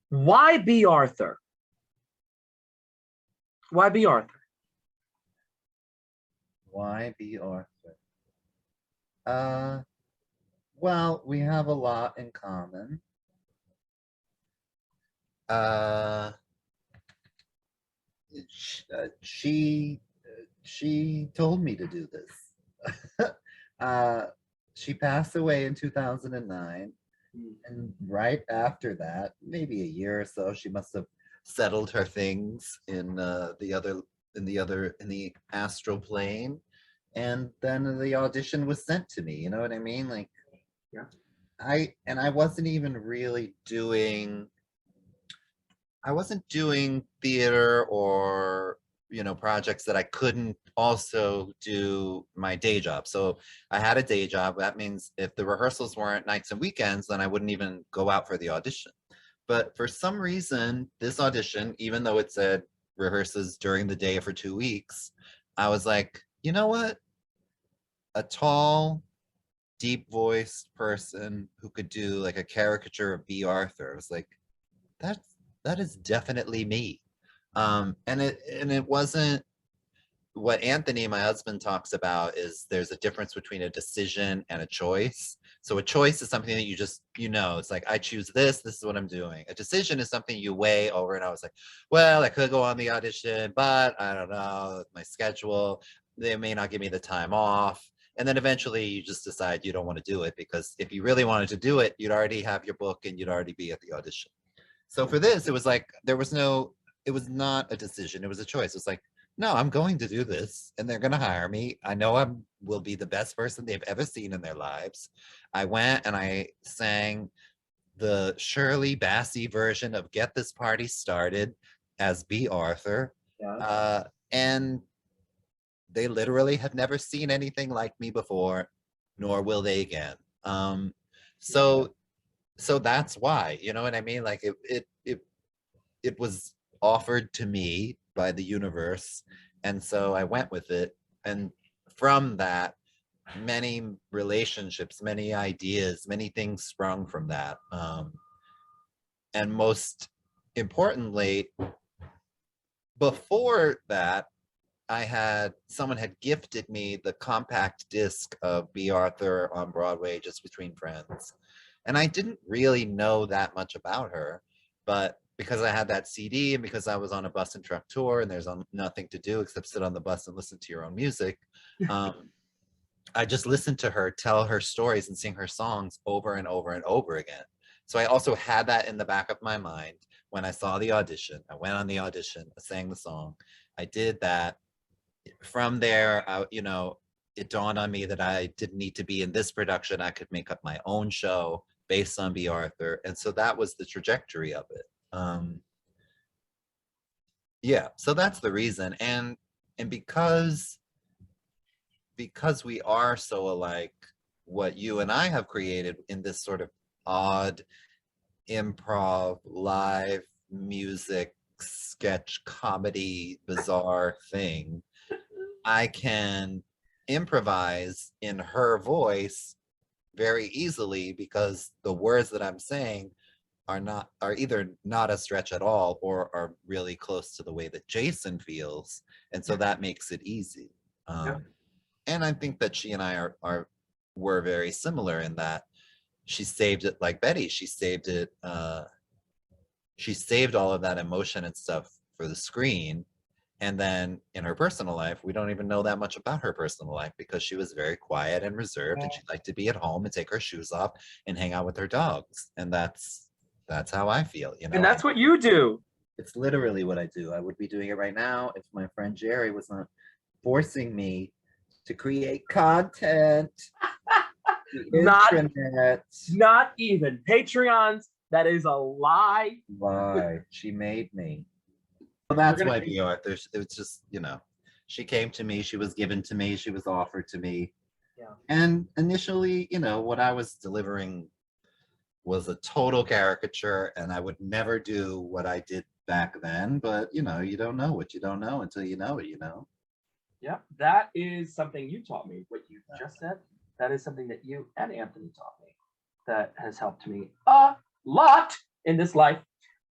Why B. Arthur? Why B. Arthur? Why be Arthur? Well, we have a lot in common. Uh, she she told me to do this. uh, she passed away in 2009, and right after that, maybe a year or so, she must have settled her things in the astral plane, and then the audition was sent to me. You know what I mean? Like, Yeah. I wasn't even really doing. I wasn't doing theater or projects that I couldn't also do my day job. So I had a day job. That means if the rehearsals weren't nights and weekends, then I wouldn't even go out for the audition. But for some reason, this audition, even though it said rehearses during the day for 2 weeks, I was like, you know what? A tall, deep voiced person who could do like a caricature of B. Arthur. I was like, that's that is definitely me. And it wasn't what Anthony, my husband, talks about is there's a difference between a decision and a choice. So a choice is something that you just, it's like, I choose this is what I'm doing. A decision is something you weigh over, and I was like, well, I could go on the audition, but I don't know, my schedule, they may not give me the time off. And then eventually you just decide you don't want to do it, because if you really wanted to do it, you'd already have your book and you'd already be at the audition. So for this, it was like, it was not a decision, it was a choice. It was like, no, I'm going to do this and they're going to hire me. I know I will be the best person they've ever seen in their lives. I went and I sang the Shirley Bassey version of Get This Party Started as B. Arthur. Yeah. And they literally have never seen anything like me before, nor will they again. So so that's why, you know what I mean? Like it was offered to me by the universe, and so I went with it. And from that, many relationships, many ideas, many things sprung from that. And most importantly, before that, someone had gifted me the compact disc of B. Arthur on Broadway, Just Between Friends. And I didn't really know that much about her, but because I had that CD and because I was on a bus and truck tour and there's nothing to do except sit on the bus and listen to your own music, I just listened to her tell her stories and sing her songs over and over and over again. So I also had that in the back of my mind when I saw the audition. I went on the audition, I sang the song, I did that. From there, it dawned on me that I didn't need to be in this production. I could make up my own show based on B. Arthur. And so that was the trajectory of it. Yeah, so that's the reason. And because we are so alike, what you and I have created in this sort of odd improv, live music, sketch, comedy, bizarre thing, I can improvise in her voice very easily, because the words that I'm saying are either not a stretch at all or are really close to the way that Jason feels, and so that makes it easy. And I think that she and I were very similar in that she saved it, like Betty. She saved it. She saved all of that emotion and stuff for the screen. And then in her personal life, we don't even know that much about her personal life, because she was very quiet and reserved, and she liked to be at home and take her shoes off and hang out with her dogs. And that's how I feel, And that's what you do. It's literally what I do. I would be doing it right now if my friend Jerry was not forcing me to create content. Not even Patreons. That is a lie. Lie. She made me. Well, that's why B. Arthur. It was just, she came to me. She was given to me. She was offered to me. Yeah. And initially, what I was delivering was a total caricature, and I would never do what I did back then. But you don't know what you don't know until you know it. Yeah, that is something you taught me. What you just said. That is something that you and Anthony taught me. That has helped me a lot in this life.